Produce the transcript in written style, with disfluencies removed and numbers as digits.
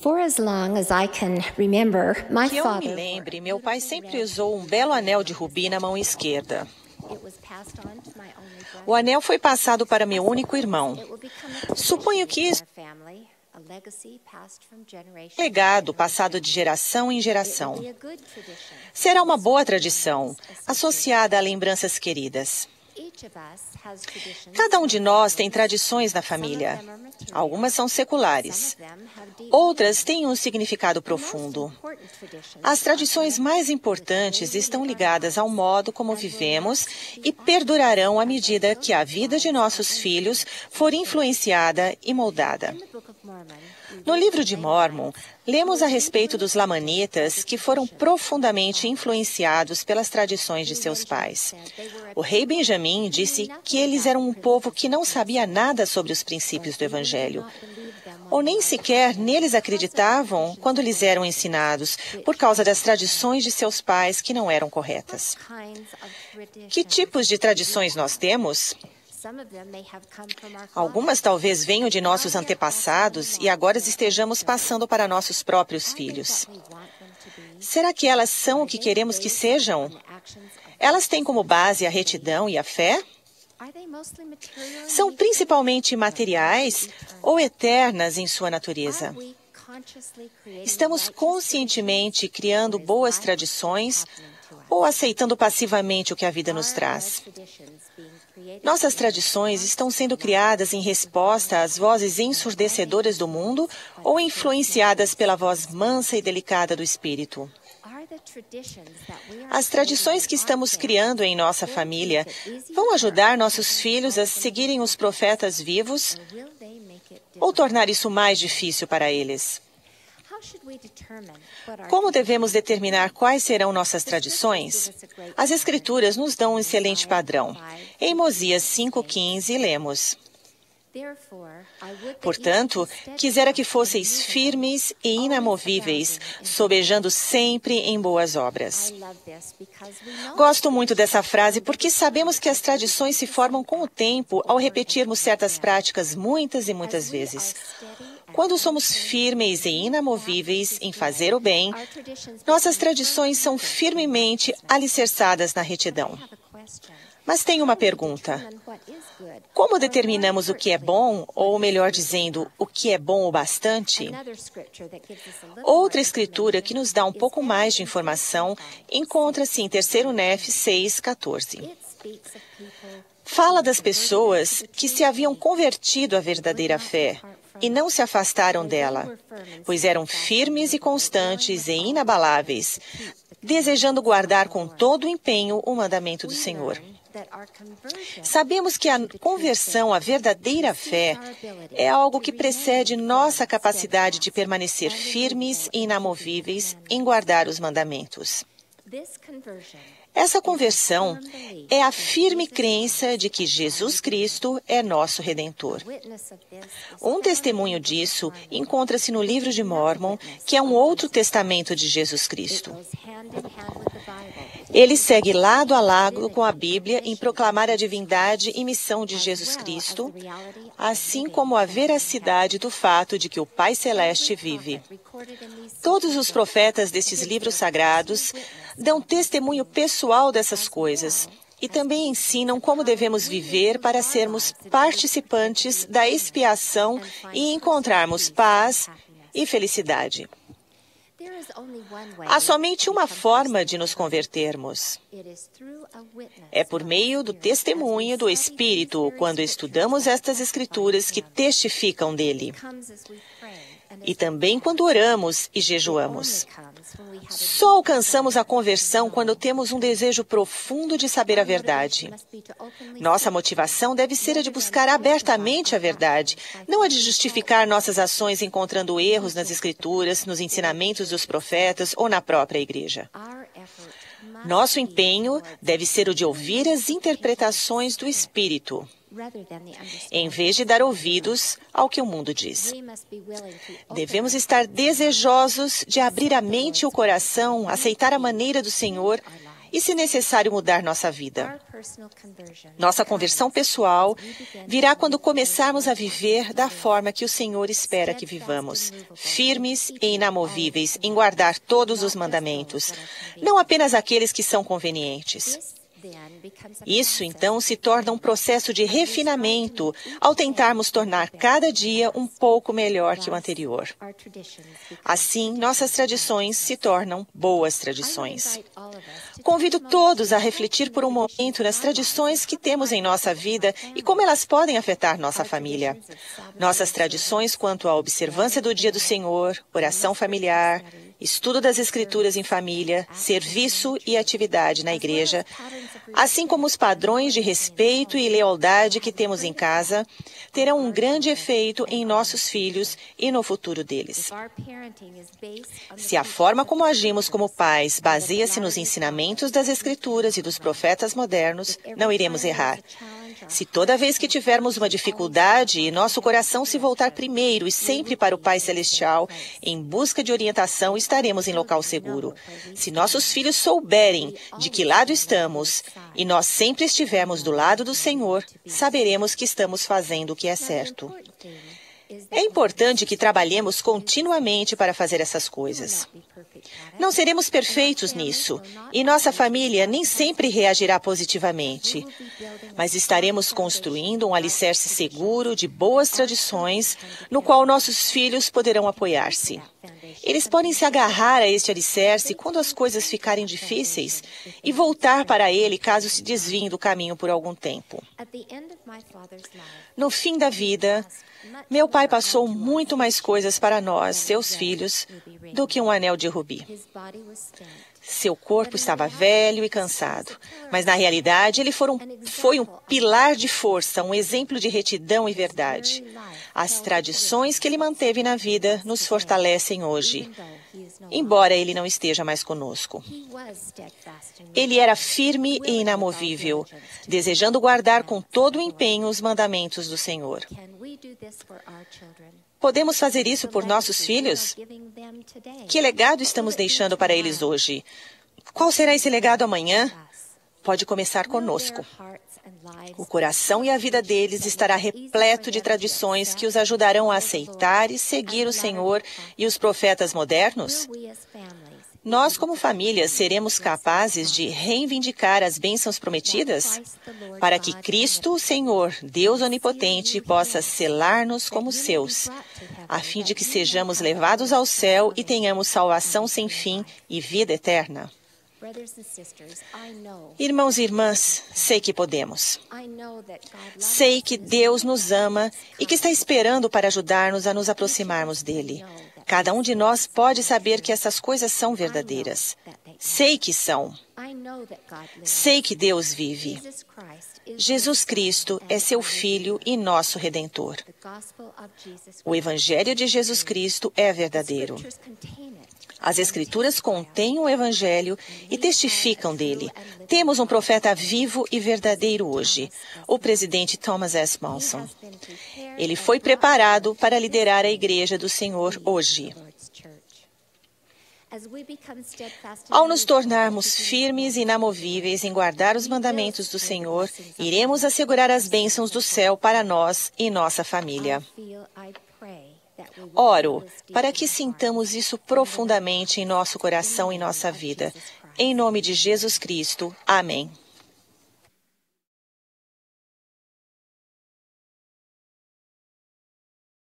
For as long as I can remember, my Que eu me father lembre, meu pai sempre usou um belo anel de rubi na mão esquerda. O anel foi passado para meu único irmão. Suponho que isso é um legado passado de geração em geração. Será uma boa tradição, associada a lembranças queridas. Cada um de nós tem tradições na família. Algumas são seculares. Outras têm um significado profundo. As tradições mais importantes estão ligadas ao modo como vivemos e perdurarão à medida que a vida de nossos filhos for influenciada e moldada. No livro de Mórmon, lemos a respeito dos lamanitas que foram profundamente influenciados pelas tradições de seus pais. O rei Benjamim disse que eles eram um povo que não sabia nada sobre os princípios do Evangelho, ou nem sequer neles acreditavam quando lhes eram ensinados, por causa das tradições de seus pais que não eram corretas. Que tipos de tradições nós temos? Algumas talvez venham de nossos antepassados e agora estejamos passando para nossos próprios filhos. Será que elas são o que queremos que sejam? Elas têm como base a retidão e a fé? São principalmente materiais ou eternas em sua natureza? Estamos conscientemente criando boas tradições ou aceitando passivamente o que a vida nos traz? Nossas tradições estão sendo criadas em resposta às vozes ensurdecedoras do mundo ou influenciadas pela voz mansa e delicada do Espírito? As tradições que estamos criando em nossa família vão ajudar nossos filhos a seguirem os profetas vivos ou tornar isso mais difícil para eles? Como devemos determinar quais serão nossas tradições? As Escrituras nos dão um excelente padrão. Em Mosias 5,15, lemos: Portanto, quisera que fosseis firmes e inamovíveis, sobejando sempre em boas obras. Gosto muito dessa frase porque sabemos que as tradições se formam com o tempo ao repetirmos certas práticas muitas e muitas vezes. Quando somos firmes e inamovíveis em fazer o bem, nossas tradições são firmemente alicerçadas na retidão. Mas tenho uma pergunta. Como determinamos o que é bom, ou melhor dizendo, o que é bom o bastante? Outra escritura que nos dá um pouco mais de informação encontra-se em 3 Nef 6,14. Fala das pessoas que se haviam convertido à verdadeira fé e não se afastaram dela, pois eram firmes e constantes e inabaláveis, desejando guardar com todo o empenho o mandamento do Senhor. Sabemos que a conversão à verdadeira fé é algo que precede nossa capacidade de permanecer firmes e inamovíveis em guardar os mandamentos. Essa conversão é a firme crença de que Jesus Cristo é nosso Redentor. Um testemunho disso encontra-se no livro de Mórmon, que é um outro testamento de Jesus Cristo. Ele segue lado a lado com a Bíblia em proclamar a divindade e missão de Jesus Cristo, assim como a veracidade do fato de que o Pai Celeste vive. Todos os profetas destes livros sagrados dão testemunho pessoal dessas coisas e também ensinam como devemos viver para sermos participantes da expiação e encontrarmos paz e felicidade. Há somente uma forma de nos convertermos. É por meio do testemunho do Espírito, quando estudamos estas Escrituras que testificam dele. E também quando oramos e jejuamos. Só alcançamos a conversão quando temos um desejo profundo de saber a verdade. Nossa motivação deve ser a de buscar abertamente a verdade, não a de justificar nossas ações encontrando erros nas Escrituras, nos ensinamentos dos profetas ou na própria igreja. Nosso empenho deve ser o de ouvir as interpretações do Espírito, em vez de dar ouvidos ao que o mundo diz. Devemos estar desejosos de abrir a mente e o coração, aceitar a maneira do Senhor e, se necessário, mudar nossa vida. Nossa conversão pessoal virá quando começarmos a viver da forma que o Senhor espera que vivamos, firmes e inamovíveis em guardar todos os mandamentos, não apenas aqueles que são convenientes. Isso, então, se torna um processo de refinamento ao tentarmos tornar cada dia um pouco melhor que o anterior. Assim, nossas tradições se tornam boas tradições. Convido todos a refletir por um momento nas tradições que temos em nossa vida e como elas podem afetar nossa família. Nossas tradições quanto à observância do Dia do Senhor, oração familiar, estudo das Escrituras em família, serviço e atividade na igreja, assim como os padrões de respeito e lealdade que temos em casa, terão um grande efeito em nossos filhos e no futuro deles. Se a forma como agimos como pais baseia-se nos ensinamentos das Escrituras e dos profetas modernos, não iremos errar. Se toda vez que tivermos uma dificuldade e nosso coração se voltar primeiro e sempre para o Pai Celestial, em busca de orientação, estaremos em local seguro. Se nossos filhos souberem de que lado estamos e nós sempre estivermos do lado do Senhor, saberemos que estamos fazendo o que é certo. É importante que trabalhemos continuamente para fazer essas coisas. Não seremos perfeitos nisso, e nossa família nem sempre reagirá positivamente, mas estaremos construindo um alicerce seguro de boas tradições, no qual nossos filhos poderão apoiar-se. Eles podem se agarrar a este alicerce quando as coisas ficarem difíceis e voltar para ele caso se desviem do caminho por algum tempo. No fim da vida, meu pai passou muito mais coisas para nós, seus filhos, do que um anel de rubi. Seu corpo estava velho e cansado, mas na realidade ele foi um pilar de força, um exemplo de retidão e verdade. As tradições que ele manteve na vida nos fortalecem hoje, embora ele não esteja mais conosco. Ele era firme e inamovível, desejando guardar com todo o empenho os mandamentos do Senhor. Podemos fazer isso por nossos filhos? Que legado estamos deixando para eles hoje? Qual será esse legado amanhã? Pode começar conosco. O coração e a vida deles estará repleto de tradições que os ajudarão a aceitar e seguir o Senhor e os profetas modernos? Nós, como família, seremos capazes de reivindicar as bênçãos prometidas? Para que Cristo, o Senhor, Deus onipotente, possa selar-nos como seus, a fim de que sejamos levados ao céu e tenhamos salvação sem fim e vida eterna. Irmãos e irmãs, sei que podemos. Sei que Deus nos ama e que está esperando para ajudar-nos a nos aproximarmos dele. Cada um de nós pode saber que essas coisas são verdadeiras. Sei que são. Sei que Deus vive. Jesus Cristo é seu Filho e nosso Redentor. O Evangelho de Jesus Cristo é verdadeiro. As Escrituras contêm o Evangelho e testificam dele. Temos um profeta vivo e verdadeiro hoje, o presidente Thomas S. Monson. Ele foi preparado para liderar a Igreja do Senhor hoje. Ao nos tornarmos firmes e inamovíveis em guardar os mandamentos do Senhor, iremos assegurar as bênçãos do céu para nós e nossa família. Oro para que sintamos isso profundamente em nosso coração e nossa vida. Em nome de Jesus Cristo. Amém.